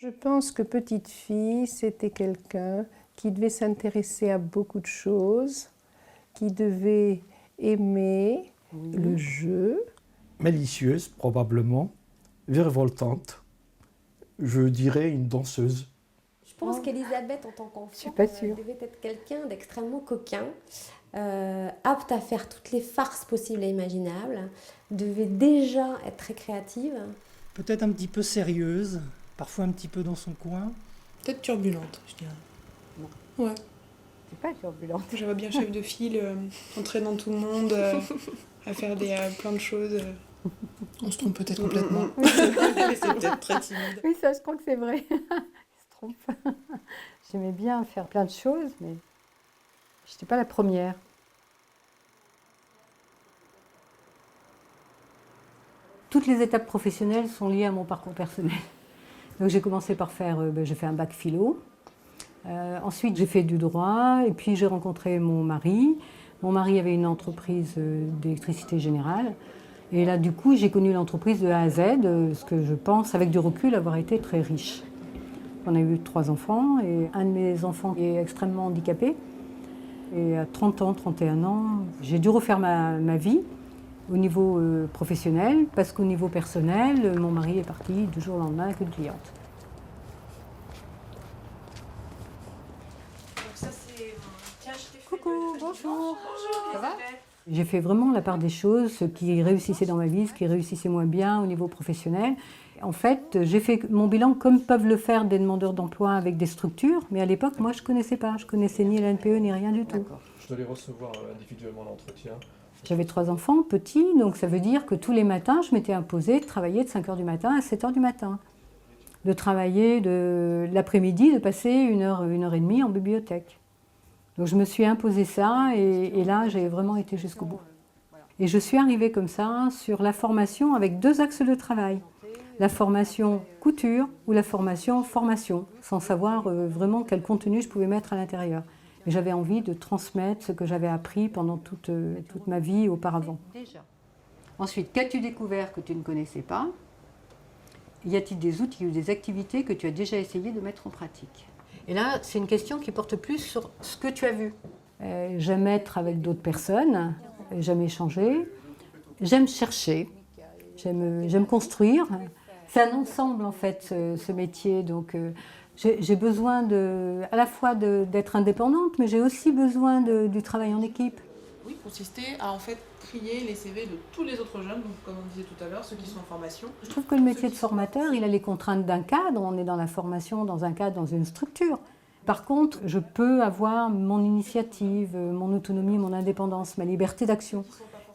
Je pense que petite fille, c'était quelqu'un qui devait s'intéresser à beaucoup de choses, qui devait aimer le jeu. Malicieuse, probablement, virevoltante, je dirais une danseuse. Je pense qu'Elisabeth, en tant qu'enfant, Je suis pas sûre. devait être quelqu'un d'extrêmement coquin, apte à faire toutes les farces possibles et imaginables, devait déjà être très créative. Peut-être un petit peu sérieuse, parfois un petit peu dans son coin. Peut-être turbulente, je dirais. Non. Ouais. C'est pas turbulente. Je vois bien chef de file, entraînant tout le monde, à faire plein de choses. On se trompe peut-être complètement. C'est peut-être très timide. Oui, ça, je crois que c'est vrai. Il se trompe. J'aimais bien faire plein de choses, mais je n'étais pas la première. Toutes les étapes professionnelles sont liées à mon parcours personnel. Donc j'ai commencé par j'ai fait un bac philo. Ensuite, j'ai fait du droit et puis j'ai rencontré mon mari. Mon mari avait une entreprise d'électricité générale. Et là, du coup, j'ai connu l'entreprise de A à Z, ce que je pense, avec du recul, avoir été très riche. On a eu 3 enfants et un de mes enfants est extrêmement handicapé. Et à 30 ans, 31 ans, j'ai dû refaire ma vie au niveau professionnel parce qu'au niveau personnel, mon mari est parti du jour au lendemain avec une cliente. Coucou, bonjour. Ça va ? J'ai fait vraiment la part des choses, ce qui réussissait dans ma vie, ce qui réussissait moins bien au niveau professionnel. En fait, j'ai fait mon bilan comme peuvent le faire des demandeurs d'emploi avec des structures, mais à l'époque, moi, je ne connaissais pas. Je ne connaissais ni l'NPE ni rien du tout. Je dois les recevoir individuellement à l'entretien. J'avais 3 enfants petits, donc ça veut dire que tous les matins, je m'étais imposée de travailler de 5 h du matin à 7 h du matin. De travailler l'après-midi, de passer 1 heure, 1 heure et demie en bibliothèque. Donc je me suis imposé ça et là, j'ai vraiment été jusqu'au bout. Et je suis arrivée comme ça sur la formation avec 2 axes de travail. La formation couture ou la formation formation, sans savoir vraiment quel contenu je pouvais mettre à l'intérieur. Et j'avais envie de transmettre ce que j'avais appris pendant toute ma vie auparavant. Ensuite, qu'as-tu découvert que tu ne connaissais pas ? Y a-t-il des outils ou des activités que tu as déjà essayé de mettre en pratique ? Et là, c'est une question qui porte plus sur ce que tu as vu. J'aime être avec d'autres personnes, j'aime échanger, j'aime chercher, j'aime construire. C'est un ensemble en fait, ce métier. Donc, j'ai besoin à la fois d'être indépendante, mais j'ai aussi besoin du travail en équipe. Oui, consistait à en fait trier les CV de tous les autres jeunes, donc comme on disait tout à l'heure, ceux qui sont en formation. Je trouve que le métier de formateur, il a les contraintes d'un cadre. On est dans la formation, dans un cadre, dans une structure. Par contre, je peux avoir mon initiative, mon autonomie, mon indépendance, ma liberté d'action.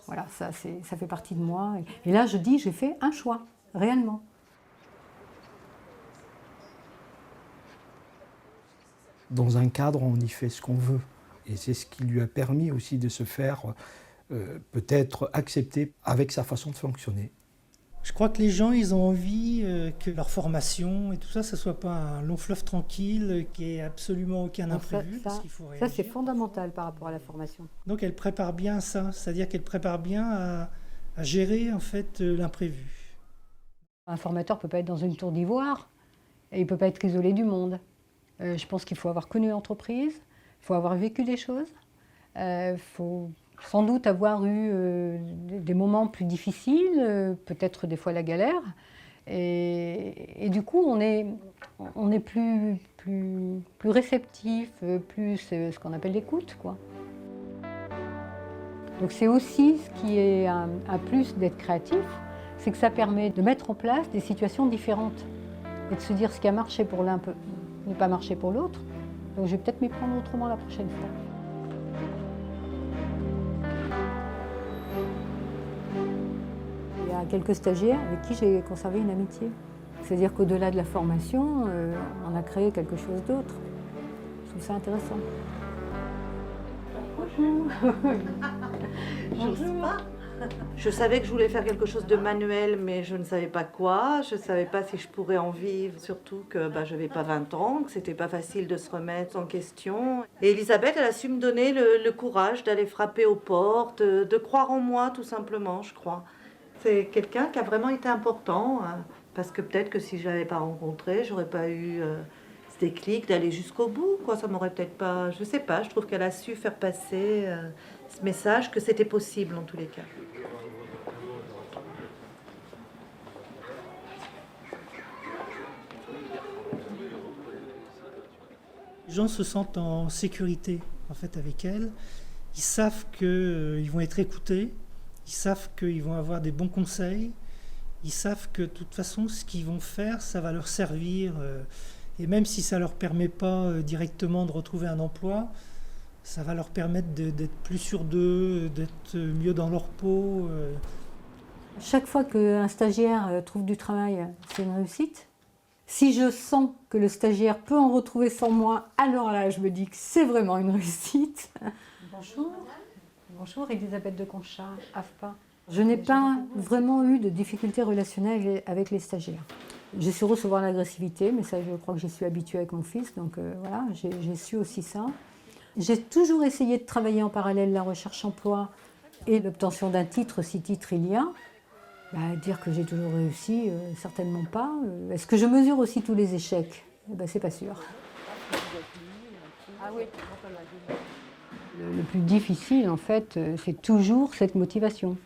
Voilà, ça fait partie de moi. Et là, je dis, j'ai fait un choix, réellement. Dans un cadre, on y fait ce qu'on veut. Et c'est ce qui lui a permis aussi de se faire peut-être accepter avec sa façon de fonctionner. Je crois que les gens, ils ont envie que leur formation et tout ça, ce ne soit pas un long fleuve tranquille, qui ait absolument aucun imprévu. Parce qu'il faut réagir. Ça, c'est fondamental par rapport à la formation. Donc elle prépare bien ça, c'est-à-dire qu'elle prépare bien à gérer en fait l'imprévu. Un formateur ne peut pas être dans une tour d'ivoire et il ne peut pas être isolé du monde. Je pense qu'il faut avoir connu l'entreprise, il faut avoir vécu des choses, il faut sans doute avoir eu des moments plus difficiles, peut-être des fois la galère. Et du coup, on est plus réceptif, plus ce qu'on appelle l'écoute, quoi. Donc c'est aussi ce qui est un plus d'être créatif, c'est que ça permet de mettre en place des situations différentes et de se dire ce qui a marché pour l'un peut ne pas marcher pour l'autre. Donc je vais peut-être m'y prendre autrement la prochaine fois. Il y a quelques stagiaires avec qui j'ai conservé une amitié. C'est-à-dire qu'au-delà de la formation, on a créé quelque chose d'autre. Je trouve ça intéressant. Bonjour. Bonjour. Je savais que je voulais faire quelque chose de manuel, mais je ne savais pas quoi. Je ne savais pas si je pourrais en vivre, surtout que je n'avais pas 20 ans, que c'était pas facile de se remettre en question. Et Elisabeth, elle a su me donner le courage d'aller frapper aux portes, de croire en moi, tout simplement, je crois. C'est quelqu'un qui a vraiment été important Parce que peut-être que si je l'avais pas rencontrée, j'aurais pas eu ce déclic d'aller jusqu'au bout, quoi. Ça m'aurait peut-être pas... Je sais pas, je trouve qu'elle a su faire passer ce message que c'était possible en tous les cas. Les gens se sentent en sécurité en fait avec elle. Ils savent qu'ils vont être écoutés, ils savent qu'ils vont avoir des bons conseils, ils savent que de toute façon ce qu'ils vont faire, ça va leur servir. Et même si ça ne leur permet pas directement de retrouver un emploi, ça va leur permettre d'être plus sûrs d'eux, d'être mieux dans leur peau. Chaque fois qu'un stagiaire trouve du travail, c'est une réussite. Si je sens que le stagiaire peut en retrouver sans moi, alors là, je me dis que c'est vraiment une réussite. Bonjour. Bonjour, Elisabeth de Conchat, AFPA. Je n'ai pas vraiment eu de difficultés relationnelles avec les stagiaires. J'ai su recevoir l'agressivité, mais ça, je crois que j'y suis habituée avec mon fils, donc voilà, j'ai su aussi ça. J'ai toujours essayé de travailler en parallèle la recherche emploi et l'obtention d'un titre, si titre il y a. Dire que j'ai toujours réussi, certainement pas. Est-ce que je mesure aussi tous les échecs? C'est pas sûr. Ah oui. Le plus difficile, en fait, c'est toujours cette motivation.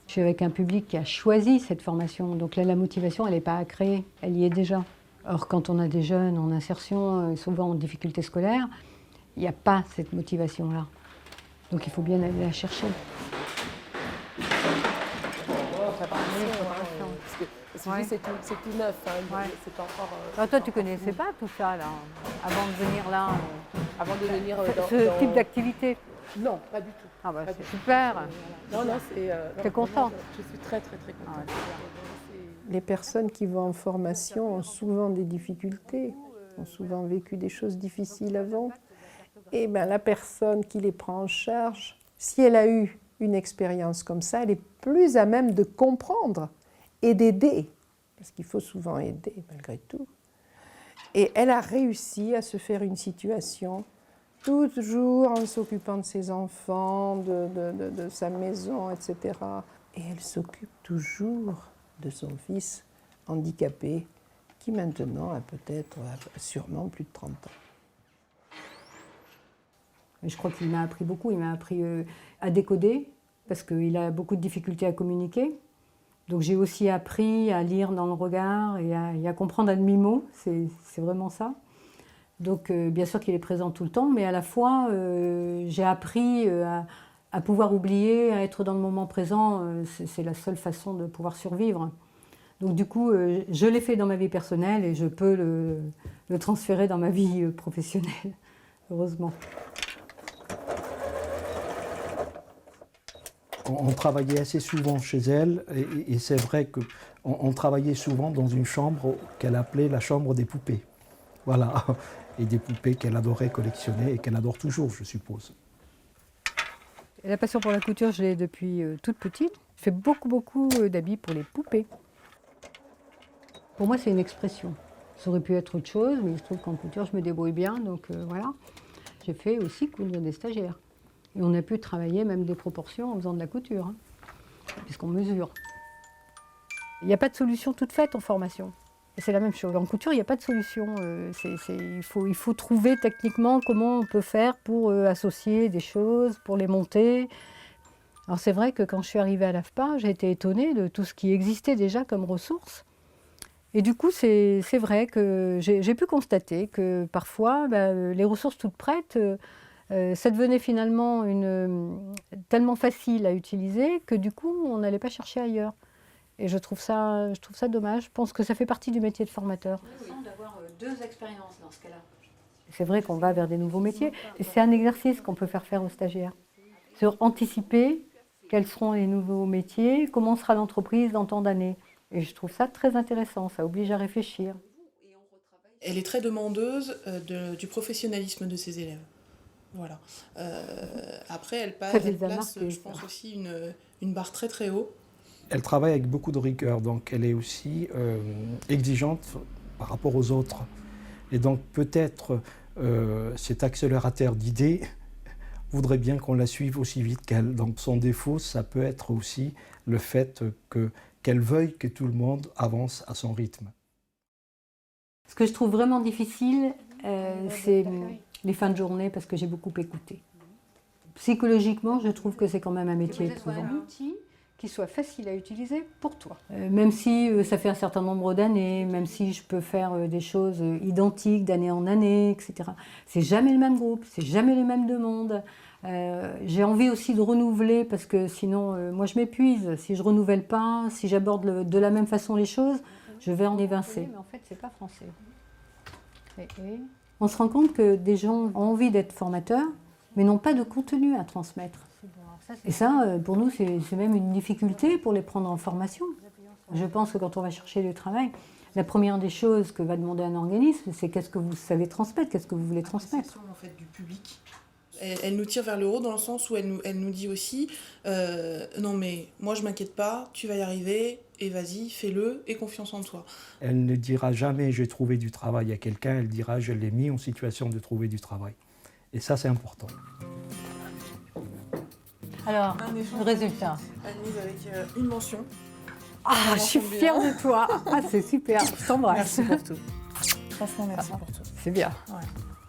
Je suis avec un public qui a choisi cette formation, donc là, la motivation, elle n'est pas à créer, elle y est déjà. Or, quand on a des jeunes en insertion, souvent en difficulté scolaire, il n'y a pas cette motivation-là. Donc il faut bien aller la chercher. C'est tout neuf, hein, c'est pas encore... Alors toi, tu connaissais pas tout ça, là, avant de venir là Avant de venir ce type d'activité? Non, pas du tout. Ah c'est super. Non, c'est... T'es content? Je suis très, très, très contente. Les personnes qui vont en formation ont souvent des difficultés, ont souvent vécu des choses difficiles avant. Et la personne qui les prend en charge, si elle a eu une expérience comme ça, elle est plus à même de comprendre et d'aider, parce qu'il faut souvent aider malgré tout. Et elle a réussi à se faire une situation, toujours en s'occupant de ses enfants, de sa maison, etc. Et elle s'occupe toujours de son fils handicapé, qui maintenant a peut-être, sûrement plus de 30 ans. Et je crois qu'il m'a appris beaucoup, il m'a appris à décoder, parce qu'il a beaucoup de difficultés à communiquer. Donc j'ai aussi appris à lire dans le regard et à comprendre à demi-mot, c'est vraiment ça. Donc bien sûr qu'il est présent tout le temps, mais à la fois j'ai appris à pouvoir oublier, à être dans le moment présent, c'est la seule façon de pouvoir survivre. Donc du coup, je l'ai fait dans ma vie personnelle et je peux le transférer dans ma vie professionnelle, heureusement. On travaillait assez souvent chez elle et c'est vrai qu'on travaillait souvent dans une chambre qu'elle appelait la chambre des poupées. Voilà, et des poupées qu'elle adorait collectionner et qu'elle adore toujours, je suppose. Et la passion pour la couture, je l'ai depuis toute petite. Je fais beaucoup d'habits pour les poupées. Pour moi, c'est une expression. Ça aurait pu être autre chose, mais je trouve qu'en couture, je me débrouille bien, donc voilà. J'ai fait aussi coudre des stagiaires. Et on a pu travailler même des proportions en faisant de la couture, puisqu'on mesure. Il n'y a pas de solution toute faite en formation. Et c'est la même chose. En couture, il n'y a pas de solution. Il faut trouver techniquement comment on peut faire pour associer des choses, pour les monter. Alors c'est vrai que quand je suis arrivée à l'AFPA, j'ai été étonnée de tout ce qui existait déjà comme ressources. Et du coup, c'est vrai que j'ai pu constater que parfois, les ressources toutes prêtes, ça devenait finalement tellement facile à utiliser que du coup, on n'allait pas chercher ailleurs. Et je trouve ça dommage. Je pense que ça fait partie du métier de formateur. D'avoir 2 expériences dans ce cas-là. C'est vrai qu'on va vers des nouveaux métiers. Et c'est un exercice qu'on peut faire aux stagiaires. Sur anticiper quels seront les nouveaux métiers, comment sera l'entreprise dans tant d'années. Et je trouve ça très intéressant, ça oblige à réfléchir. Elle est très demandeuse du professionnalisme de ses élèves. Voilà. Après, elle place, je pense aussi, une barre très très haut. Elle travaille avec beaucoup de rigueur, donc elle est aussi exigeante par rapport aux autres. Et donc peut-être cet accélérateur d'idées voudrait bien qu'on la suive aussi vite qu'elle. Donc son défaut, ça peut être aussi le fait qu'elle veuille que tout le monde avance à son rythme. Ce que je trouve vraiment difficile, c'est les fins de journée parce que j'ai beaucoup écouté. Psychologiquement, je trouve que c'est quand même un métier éprouvant. Un outil qui soit facile à utiliser pour toi. Même si ça fait un certain nombre d'années, même si je peux faire des choses identiques d'année en année, etc. C'est jamais le même groupe, c'est jamais les mêmes demandes. J'ai envie aussi de renouveler parce que sinon, moi je m'épuise. Si je renouvelle pas, si j'aborde de la même façon les choses, je vais en évincer. Mais en fait, c'est pas français. On se rend compte que des gens ont envie d'être formateurs, mais n'ont pas de contenu à transmettre. Et ça, pour nous, c'est même une difficulté pour les prendre en formation. Je pense que quand on va chercher du travail, la première des choses que va demander un organisme, c'est qu'est-ce que vous savez transmettre, qu'est-ce que vous voulez transmettre. En fait, du public. Elle nous tire vers le haut dans le sens où elle nous dit aussi non mais moi je m'inquiète pas, tu vas y arriver et vas-y, fais-le et confiance en toi. Elle ne dira jamais j'ai trouvé du travail à quelqu'un, elle dira je l'ai mis en situation de trouver du travail. Et ça c'est important. Alors, le résultat. Anne-Lise avec une mention. Ah, je suis fière de toi. Ah, c'est super. Je t'embrasse. Merci pour tout. Franchement, merci pour tout. C'est bien. Ouais.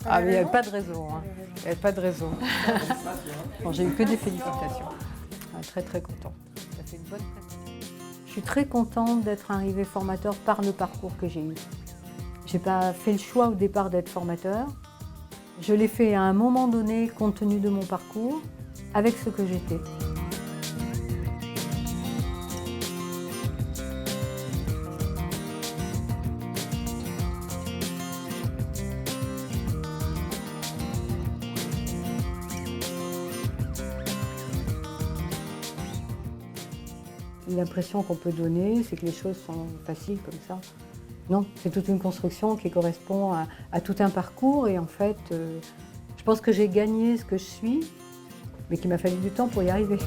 Ah, mais il n'y avait pas de raison. Hein. Il n'y avait pas de raison. Bon, j'ai eu que des félicitations. Ah, très, très content. Ça fait une bonne prestation. Je suis très contente d'être arrivée formateur par le parcours que j'ai eu. Je n'ai pas fait le choix au départ d'être formateur. Je l'ai fait à un moment donné, compte tenu de mon parcours, avec ce que j'étais. L'impression qu'on peut donner, c'est que les choses sont faciles comme ça. Non, c'est toute une construction qui correspond à tout un parcours et en fait, je pense que j'ai gagné ce que je suis, mais qu'il m'a fallu du temps pour y arriver.